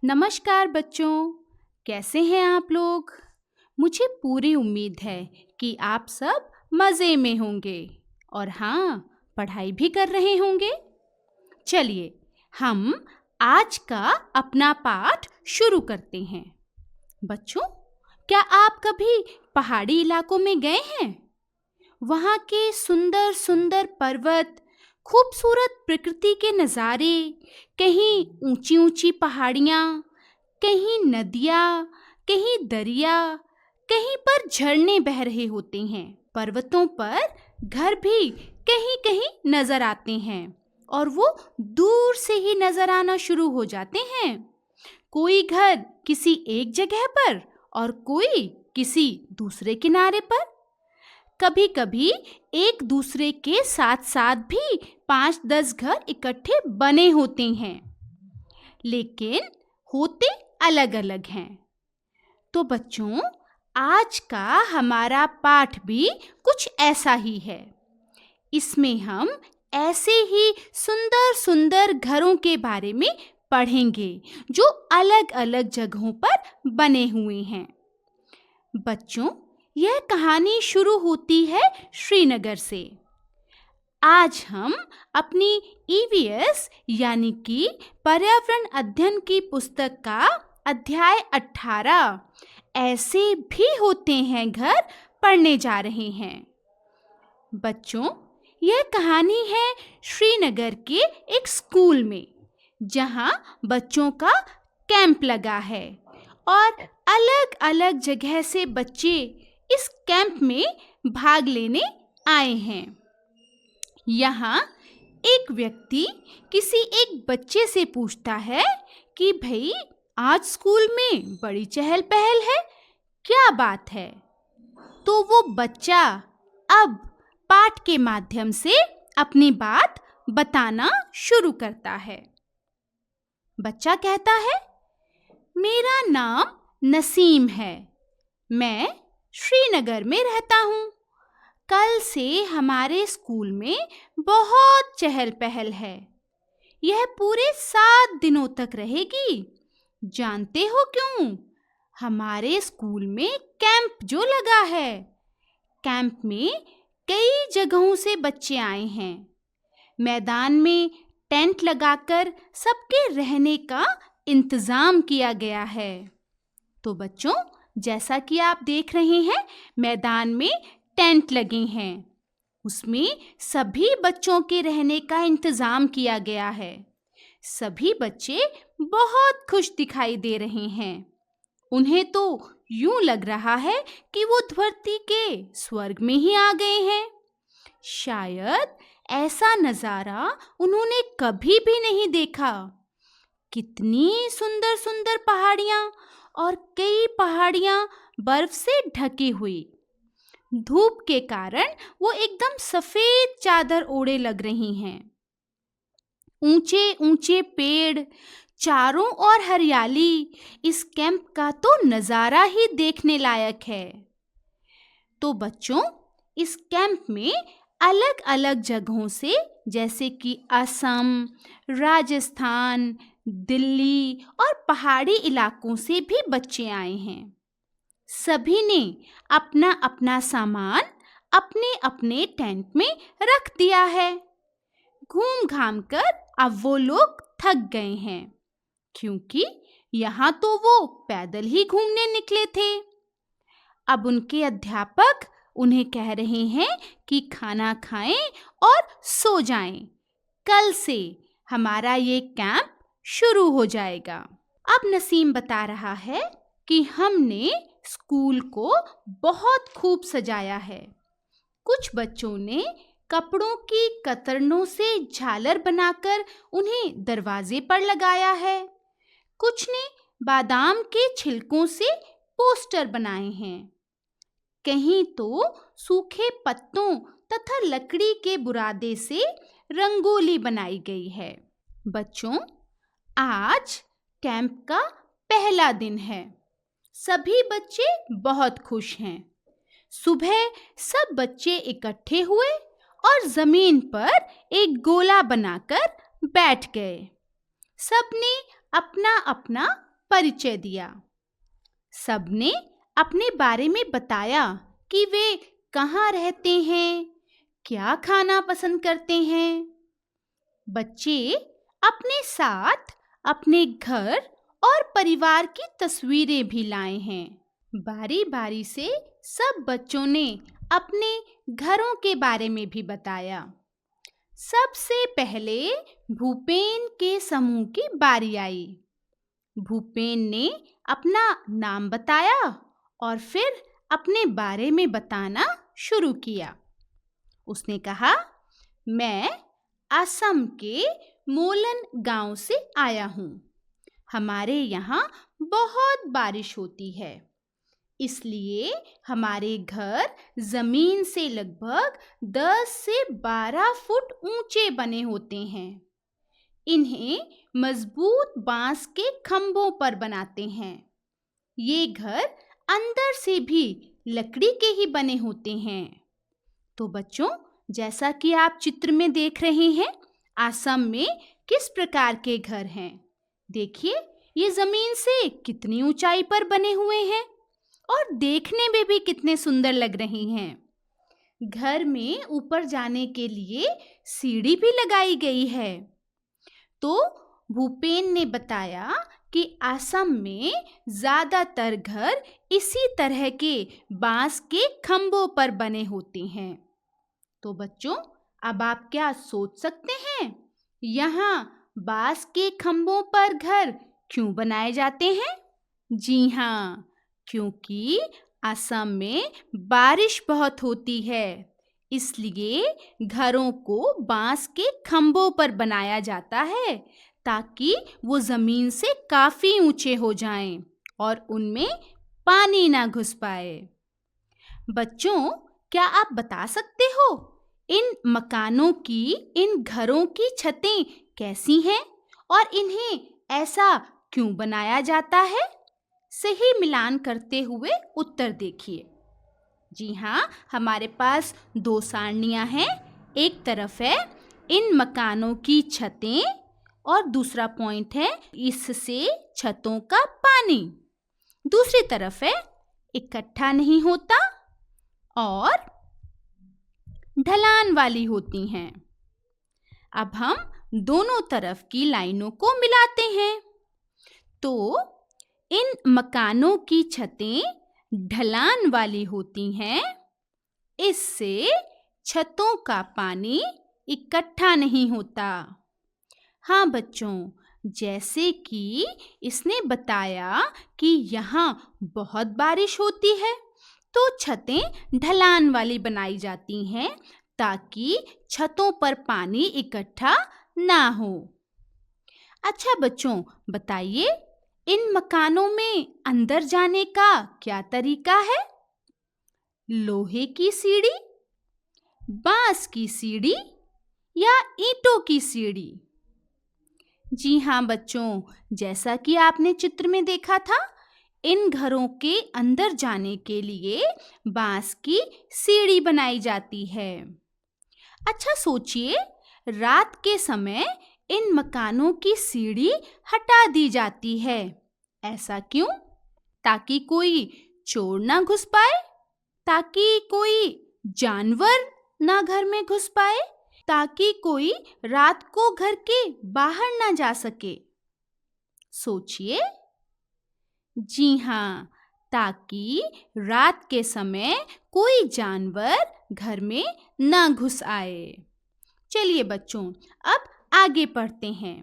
नमस्कार बच्चों, कैसे हैं आप लोग? मुझे पूरी उम्मीद है कि आप सब मज़े में होंगे और हाँ, पढ़ाई भी कर रहे होंगे। चलिए, हम आज का अपना पाठ शुरू करते हैं। बच्चों, क्या आप कभी पहाड़ी इलाकों में गए हैं? वहाँ के सुंदर सुंदर पर्वत, खूबसूरत प्रकृति के नज़ारे, कहीं ऊंची ऊंची पहाड़ियाँ, कहीं नदियाँ, कहीं दरिया, कहीं पर झरने बह रहे होते हैं। पर्वतों पर घर भी कहीं कहीं नजर आते हैं और वो दूर से ही नजर आना शुरू हो जाते हैं। कोई घर किसी एक जगह पर और कोई किसी दूसरे किनारे पर। कभी-कभी एक दूसरे के साथ-साथ भी 5-10 घर इकट्ठे बने होते हैं, लेकिन होते अलग-अलग हैं। तो बच्चों, आज का हमारा पाठ भी कुछ ऐसा ही है। इसमें हम ऐसे ही सुंदर-सुंदर घरों के बारे में पढ़ेंगे, जो अलग-अलग जगहों पर बने हुए हैं। बच्चों, यह कहानी शुरू होती है श्रीनगर से। आज हम अपनी ईवीएस यानी कि पर्यावरण अध्ययन की पुस्तक का अध्याय 18 ऐसे भी होते हैं घर पढ़ने जा रहे हैं। बच्चों, यह कहानी है श्रीनगर के एक स्कूल में, जहां बच्चों का कैंप लगा है और अलग-अलग जगह से बच्चे इस कैंप में भाग लेने आए हैं। यहाँ एक व्यक्ति किसी एक बच्चे से पूछता है कि भाई, आज स्कूल में बड़ी चहल पहल है, क्या बात है? तो वो बच्चा अब पाठ के माध्यम से अपनी बात बताना शुरू करता है। बच्चा कहता है, मेरा नाम नसीम है। मैं श्रीनगर में रहता हूँ। कल से हमारे स्कूल में बहुत चहल पहल है। यह पूरे 7 दिनों तक रहेगी। जानते हो क्यों? हमारे स्कूल में कैंप जो लगा है। कैंप में कई जगहों से बच्चे आए हैं। मैदान में टेंट लगाकर सबके रहने का इंतजाम किया गया है। तो बच्चों, जैसा कि आप देख रहे हैं, मैदान में टेंट लगे हैं। उसमें सभी बच्चों के रहने का इंतजाम किया गया है। सभी बच्चे बहुत खुश दिखाई दे रहे हैं। उन्हें तो यूं लग रहा है कि वो धरती के स्वर्ग में ही आ गए हैं। शायद ऐसा नजारा उन्होंने कभी भी नहीं देखा। कितनी सुंदर सुंदर पहाड़ियां और कई पहाड़ियां बर्फ से ढकी हुई। धूप के कारण वो एकदम सफेद चादर ओढ़े लग रही हैं। ऊंचे ऊंचे पेड़, चारों ओर हरियाली, इस कैंप का तो नजारा ही देखने लायक है। तो बच्चों, इस कैंप में अलग अलग जगहों से, जैसे कि असम, राजस्थान, दिल्ली और पहाड़ी इलाकों से भी बच्चे आए हैं। सभी ने अपना अपना सामान अपने अपने टेंट में रख दिया है। घूम घाम कर अब वो लोग थक गए हैं, क्योंकि यहाँ तो वो पैदल ही घूमने निकले थे। अब उनके अध्यापक उन्हें कह रहे हैं कि खाना खाएं और सो जाएं। कल से हमारा ये कैंप शुरू हो जाएगा। अब नसीम बता रहा है कि हमने स्कूल को बहुत खूब सजाया है। कुछ बच्चों ने कपड़ों की कतरनों से झालर बनाकर उन्हें दरवाजे पर लगाया है। कुछ ने बादाम के छिलकों से पोस्टर बनाए हैं। कहीं तो सूखे पत्तों तथा लकड़ी के बुरादे से रंगोली बनाई गई है। बच्चों, आज कैंप का पहला दिन है। सभी बच्चे बहुत खुश हैं। सुबह सब बच्चे इकट्ठे हुए और जमीन पर एक गोला बनाकर बैठ गए। सबने अपना अपना परिचय दिया। सबने अपने बारे में बताया कि वे कहाँ रहते हैं, क्या खाना पसंद करते हैं। बच्चे अपने साथ अपने घर और परिवार की तस्वीरें भी लाए हैं। बारी-बारी से सब बच्चों ने अपने घरों के बारे में भी बताया। सबसे पहले भूपेन के समूह की बारी आई। भूपेन ने अपना नाम बताया और फिर अपने बारे में बताना शुरू किया। उसने कहा, मैं असम के मोलन गांव से आया हूँ। हमारे यहाँ बहुत बारिश होती है, इसलिए हमारे घर जमीन से लगभग 10 से 12 फुट ऊंचे बने होते हैं। इन्हें मजबूत बांस के खंभों पर बनाते हैं। ये घर अंदर से भी लकड़ी के ही बने होते हैं। तो बच्चों, जैसा कि आप चित्र में देख रहे हैं, असम में किस प्रकार के घर हैं। देखिए, ये जमीन से कितनी ऊंचाई पर बने हुए हैं और देखने में भी कितने सुंदर लग रहे हैं। घर में ऊपर जाने के लिए सीढ़ी भी लगाई गई है। तो भूपेन ने बताया कि असम में ज्यादातर घर इसी तरह के बांस के खंभों पर बने होते हैं। तो बच्चों, अब आप क्या सोच सकते हैं, यहाँ बांस के खंभों पर घर क्यों बनाए जाते हैं? जी हाँ, क्योंकि असम में बारिश बहुत होती है, इसलिए घरों को बांस के खंभों पर बनाया जाता है ताकि वो जमीन से काफी ऊंचे हो जाएं और उनमें पानी ना घुस पाए। बच्चों, क्या आप बता सकते हो इन मकानों की, इन घरों की छतें कैसी हैं और इन्हें ऐसा क्यों बनाया जाता है? सही मिलान करते हुए उत्तर देखिए। जी हाँ, हमारे पास 2 सारनियां हैं। एक तरफ है इन मकानों की छतें और दूसरा पॉइंट है इससे छतों का पानी। दूसरी तरफ है इकट्ठा नहीं होता और ढलान वाली होती हैं। अब हम दोनों तरफ की लाइनों को मिलाते हैं। तो इन मकानों की छतें ढलान वाली होती हैं, इससे छतों का पानी इकट्ठा नहीं होता। हाँ बच्चों, जैसे कि इसने बताया कि यहाँ बहुत बारिश होती है, तो छतें ढलान वाली बनाई जाती हैं ताकि छतों पर पानी इकट्ठा ना हो। अच्छा बच्चों, बताइए, इन मकानों में अंदर जाने का क्या तरीका है? लोहे की सीढ़ी, बांस की सीढ़ी या ईंटों की सीढ़ी? जी हाँ बच्चों, जैसा कि आपने चित्र में देखा था, इन घरों के अंदर जाने के लिए बांस की सीढ़ी बनाई जाती है। अच्छा सोचिए, रात के समय इन मकानों की सीढ़ी हटा दी जाती है। ऐसा क्यों? ताकि कोई चोर ना घुस पाए, ताकि कोई जानवर ना घर में घुस पाए, ताकि कोई रात को घर के बाहर ना जा सके। सोचिए। जी हाँ, ताकि रात के समय कोई जानवर घर में ना घुस आए। चलिए बच्चों, अब आगे पढ़ते हैं।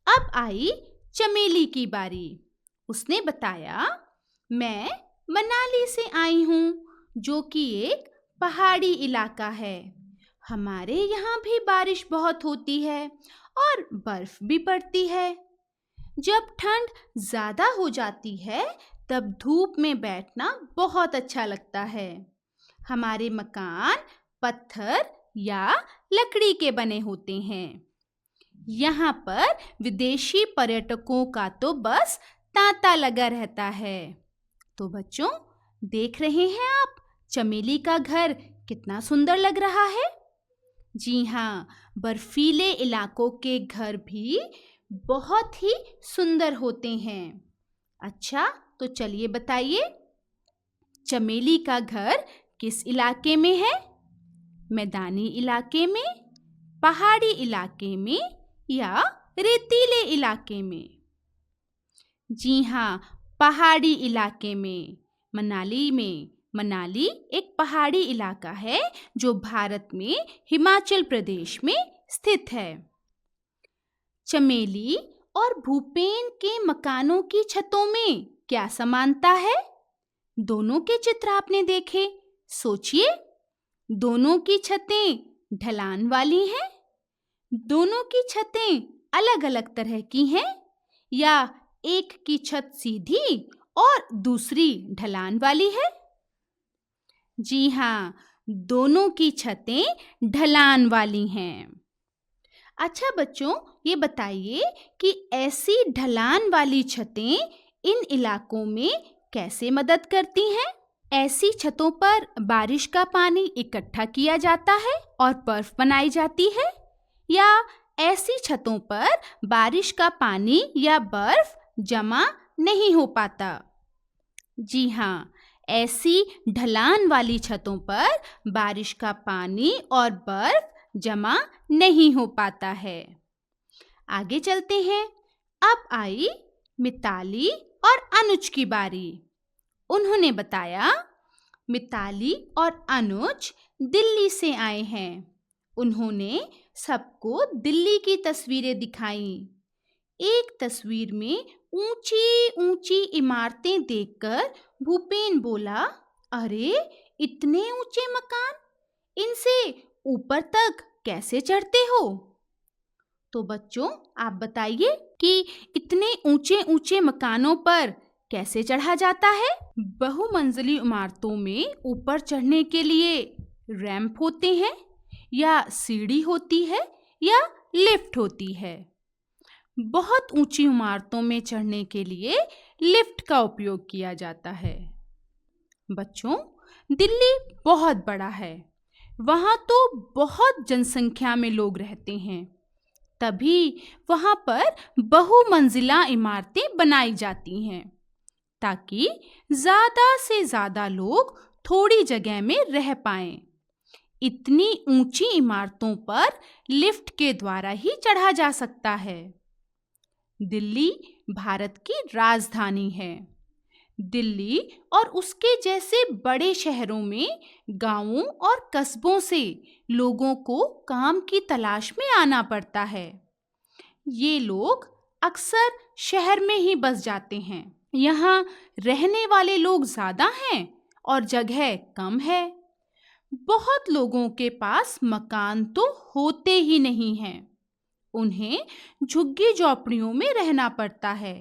अब आई चमेली की बारी। उसने बताया, मैं मनाली से आई हूँ, जो कि एक पहाड़ी इलाका है। हमारे यहाँ भी बारिश बहुत होती है और बर्फ भी पड़ती है। जब ठंड ज़्यादा हो जाती है, तब धूप में बैठना बहुत अच्छा लगता है। हमारे मकान पत्थर या लकड़ी के बने होते हैं। यहाँ पर विदेशी पर्यटकों का तो बस तांता लगा रहता है। तो बच्चों, देख रहे हैं आप, चमेली का घर कितना सुंदर लग रहा है। जी हाँ, बर्फीले इलाकों के घर भी बहुत ही सुंदर होते हैं। अच्छा, तो चलिए बताइए, चमेली का घर किस इलाके में है? मैदानी इलाके में, पहाड़ी इलाके में या रेतीले इलाके में? जी हाँ, पहाड़ी इलाके में, मनाली में। मनाली एक पहाड़ी इलाका है जो भारत में हिमाचल प्रदेश में स्थित है। चमेली और भूपेन के मकानों की छतों में क्या समानता है? दोनों के चित्र आपने देखे, सोचिए, दोनों की छतें ढलान वाली हैं? दोनों की छतें अलग-अलग तरह की हैं या एक की छत सीधी और दूसरी ढलान वाली है? जी हाँ, दोनों की छतें ढलान वाली हैं। अच्छा बच्चों, ये बताइए कि ऐसी ढलान वाली छतें इन इलाकों में कैसे मदद करती हैं? ऐसी छतों पर बारिश का पानी इकट्ठा किया जाता है और बर्फ बनाई जाती है, या ऐसी छतों पर बारिश का पानी या बर्फ जमा नहीं हो पाता? जी हाँ, ऐसी ढलान वाली छतों पर बारिश का पानी और बर्फ जमा नहीं हो पाता है। आगे चलते हैं। अब आई मिताली और अनुज की बारी। उन्होंने बताया, मिताली और अनुज दिल्ली से आए हैं। उन्होंने सबको दिल्ली की तस्वीरें दिखाईं। एक तस्वीर में ऊंची-ऊंची इमारतें देखकर भूपेन बोला, अरे, इतने ऊंचे मकान, इनसे ऊपर तक कैसे चढ़ते हो? तो बच्चों, आप बताइए कि इतने ऊंचे-ऊंचे मकानों पर कैसे चढ़ा जाता है? बहुमंजिली इमारतों में ऊपर चढ़ने के लिए रैंप होते हैं, या सीढ़ी होती है, या लिफ्ट होती है? बहुत ऊंची इमारतों में चढ़ने के लिए लिफ्ट का उपयोग किया जाता है। बच्चों, दिल्ली बहुत बड़ा है। वहाँ तो बहुत जनसंख्या में लोग रहते हैं, तभी वहाँ पर बहुमंजिला इमारतें बनाई जाती हैं ताकि ज़्यादा से ज़्यादा लोग थोड़ी जगह में रह पाएं। इतनी ऊंची इमारतों पर लिफ्ट के द्वारा ही चढ़ा जा सकता है। दिल्ली भारत की राजधानी है। दिल्ली और उसके जैसे बड़े शहरों में गांवों और कस्बों से लोगों को काम की तलाश में आना पड़ता है। ये लोग अक्सर शहर में ही बस जाते हैं। यहाँ रहने वाले लोग ज़्यादा हैं और जगह कम है। बहुत लोगों के पास मकान तो होते ही नहीं हैं। उन्हें झुग्गी झोपड़ियों में रहना पड़ता है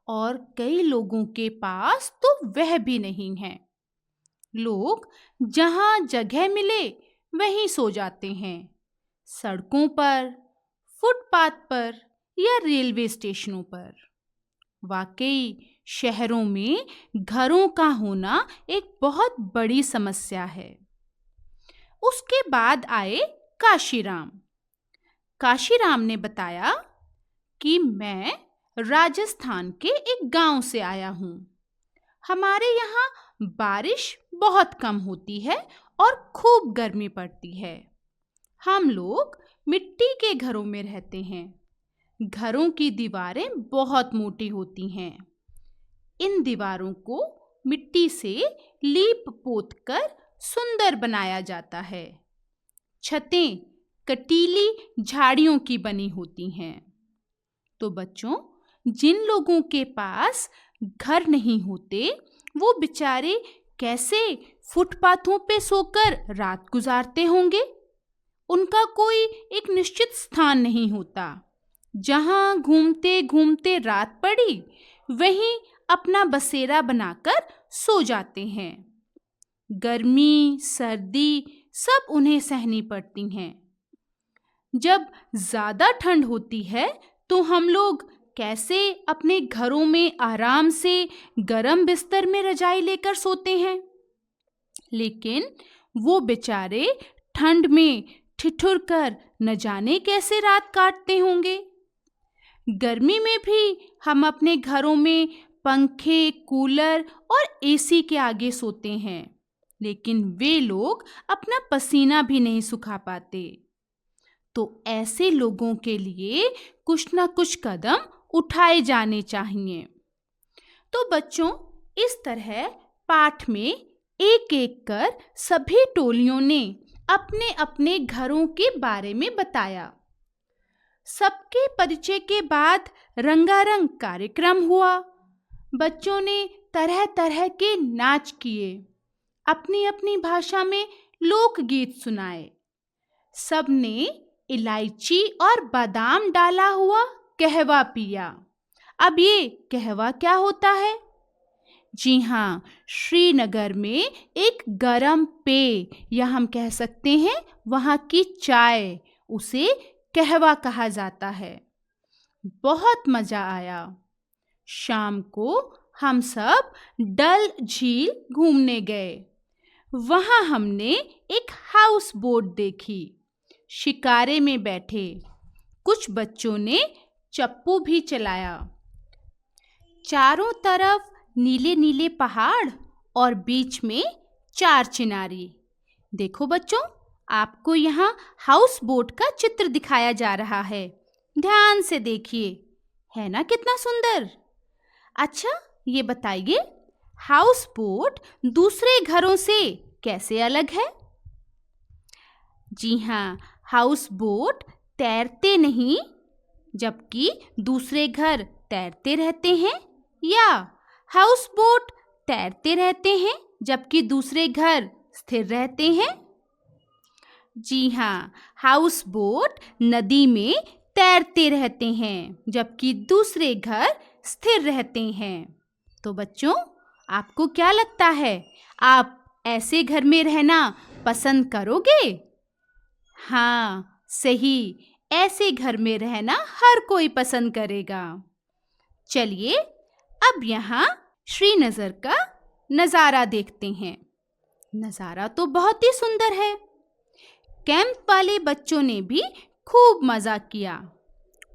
और कई लोगों के पास तो वह भी नहीं है। लोग जहाँ जगह मिले वहीं सो जाते हैं, सड़कों पर, फुटपाथ पर या रेलवे स्टेशनों पर। वाकई शहरों में घरों का होना एक बहुत बड़ी समस्या है। उसके बाद आए काशीराम। काशीराम ने बताया कि मैं राजस्थान के एक गांव से आया हूँ। हमारे यहाँ बारिश बहुत कम होती है और खूब गर्मी पड़ती है। हम लोग मिट्टी के घरों में रहते हैं। घरों की दीवारें बहुत मोटी होती हैं। इन दीवारों को मिट्टी से लीप पोत कर सुंदर बनाया जाता है। छतें कटीली झाड़ियों की बनी होती हैं। तो बच्चों, जिन लोगों के पास घर नहीं होते, वो बेचारे कैसे फुटपाथों पे सोकर रात गुजारते होंगे? उनका कोई एक निश्चित स्थान नहीं होता। जहाँ घूमते घूमते रात पड़ी, वहीं अपना बसेरा बनाकर सो जाते हैं। गर्मी, सर्दी सब उन्हें सहनी पड़ती हैं। जब ज़्यादा ठंड होती है तो हम लोग कैसे अपने घरों में आराम से गरम बिस्तर में रजाई लेकर सोते हैं, लेकिन वो बेचारे ठंड में ठिठुर कर न जाने कैसे रात काटते होंगे। गर्मी में भी हम अपने घरों में पंखे, कूलर और एसी के आगे सोते हैं, लेकिन वे लोग अपना पसीना भी नहीं सुखा पाते। तो ऐसे लोगों के लिए कुछ ना कुछ कदम उठाए जाने चाहिए। तो बच्चों, इस तरह पाठ में एक-एक कर सभी टोलियों ने अपने-अपने घरों के बारे में बताया। सबके परिचय के बाद रंगारंग कार्यक्रम हुआ। बच्चों ने तरह-तरह के नाच किए, अपनी-अपनी भाषा में लोकगीत सुनाए। सबने इलायची और बादाम डाला हुआ कहवा पिया। अब ये कहवा क्या होता है? जी हाँ, श्रीनगर में एक गरम पेय, या हम कह सकते हैं वहाँ की चाय, उसे कहवा कहा जाता है। बहुत मजा आया। शाम को हम सब डल झील घूमने गए। वहाँ हमने एक हाउस बोट देखी। शिकारे में बैठे। कुछ बच्चों ने चप्पू भी चलाया। चारों तरफ नीले नीले पहाड़ और बीच में चार चिनारी। देखो बच्चों, आपको यहाँ हाउस बोट का चित्र दिखाया जा रहा है। ध्यान से देखिए, है ना कितना सुंदर। अच्छा, ये बताइए, हाउस बोट दूसरे घरों से कैसे अलग है? जी हाँ, हाउस बोट तैरते नहीं, जबकि दूसरे घर तैरते रहते हैं, या हाउस बोट तैरते रहते हैं जबकि दूसरे घर स्थिर रहते हैं? जी हाँ, हाउस बोट नदी में तैरते रहते हैं जबकि दूसरे घर स्थिर रहते हैं। तो बच्चों, आपको क्या लगता है, आप ऐसे घर में रहना पसंद करोगे? हाँ, सही, ऐसे घर में रहना हर कोई पसंद करेगा। चलिए, अब यहाँ श्रीनगर का नज़ारा देखते हैं। नज़ारा तो बहुत ही सुंदर है। कैंप वाले बच्चों ने भी खूब मज़ा किया।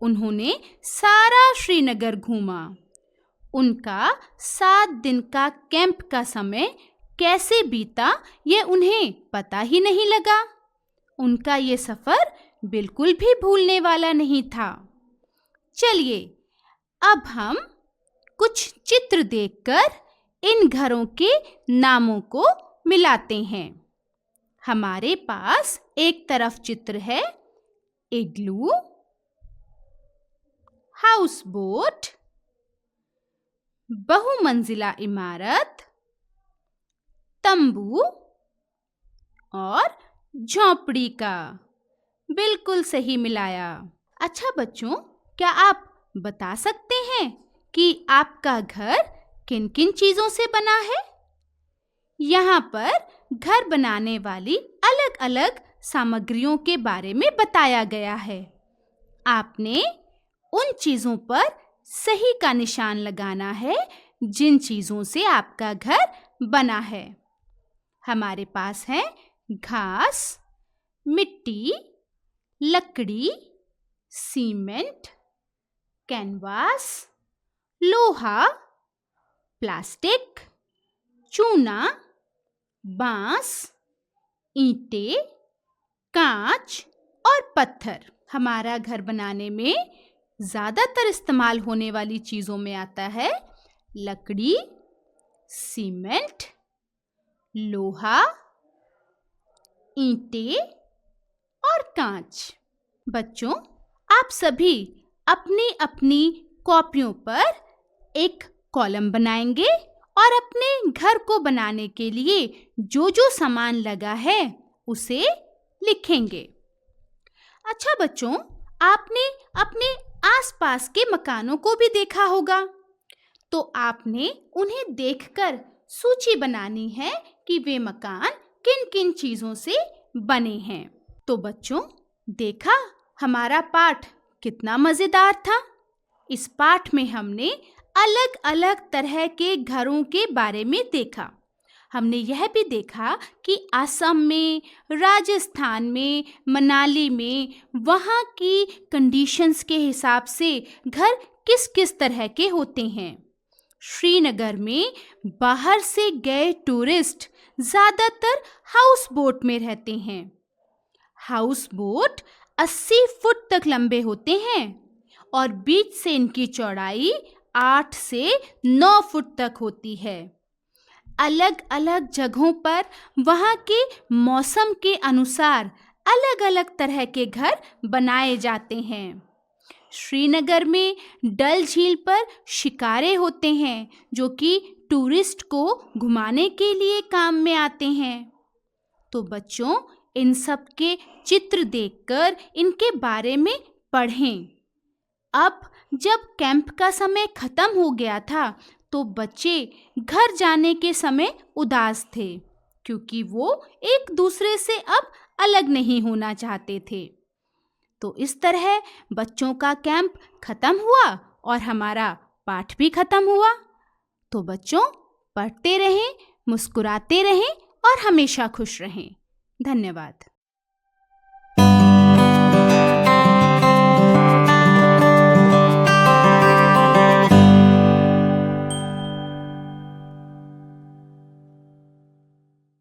उन्होंने सारा श्रीनगर घूमा। उनका 7 दिन का कैंप का समय कैसे बीता, ये उन्हें पता ही नहीं लगा। उनका ये सफ़र बिल्कुल भी भूलने वाला नहीं था। चलिए, अब हम कुछ चित्र देखकर इन घरों के नामों को मिलाते हैं। हमारे पास एक तरफ चित्र है इग्लू, हाउस बोट, बहुमंजिला इमारत, तंबू और झोंपड़ी का। बिल्कुल सही मिलाया। अच्छा बच्चों, क्या आप बता सकते हैं कि आपका घर किन-किन चीज़ों से बना है? यहाँ पर घर बनाने वाली अलग-अलग सामग्रियों के बारे में बताया गया है। आपने उन चीज़ों पर सही का निशान लगाना है जिन चीज़ों से आपका घर बना है। हमारे पास है घास, मिट्टी, लकड़ी, सीमेंट, कैनवास, लोहा, प्लास्टिक, चूना, बांस, ईंटें, कांच और पत्थर। हमारा घर बनाने में ज़्यादातर इस्तेमाल होने वाली चीज़ों में आता है लकड़ी, सीमेंट, लोहा, ईंटें और कांच। बच्चों, आप सभी अपनी-अपनी कॉपियों पर एक कॉलम बनाएंगे और अपने घर को बनाने के लिए जो सामान लगा है उसे लिखेंगे। अच्छा बच्चों, आपने अपने आसपास के मकानों को भी देखा होगा, तो आपने उन्हें देखकर सूची बनानी है कि वे मकान किन-किन चीज़ों से बने हैं। तो बच्चों, देखा हमारा पाठ कितना मज़ेदार था। इस पाठ में हमने अलग-अलग तरह के घरों के बारे में देखा। हमने यह भी देखा कि असम में, राजस्थान में, मनाली में वहाँ की कंडीशंस के हिसाब से घर किस-किस तरह के होते हैं। श्रीनगर में बाहर से गए टूरिस्ट ज़्यादातर हाउस बोट में रहते हैं। हाउस बोट 80 फुट तक लंबे होते हैं और बीच से इनकी चौड़ाई 8 से 9 फुट तक होती है। अलग-अलग जगहों पर वहाँ के मौसम के अनुसार अलग-अलग तरह के घर बनाए जाते हैं। श्रीनगर में डल झील पर शिकारे होते हैं जो कि टूरिस्ट को घुमाने के लिए काम में आते हैं। तो बच्चों, इन सब के चित्र देखकर इनके बारे में पढ़ें। अब जब कैंप का समय खत्म हो गया था तो बच्चे घर जाने के समय उदास थे क्योंकि वो एक दूसरे से अब अलग नहीं होना चाहते थे। तो इस तरह बच्चों का कैंप खत्म हुआ और हमारा पाठ भी खत्म हुआ। तो बच्चों, पढ़ते रहें, मुस्कुराते रहें और हमेशा खुश रहें। धन्यवाद।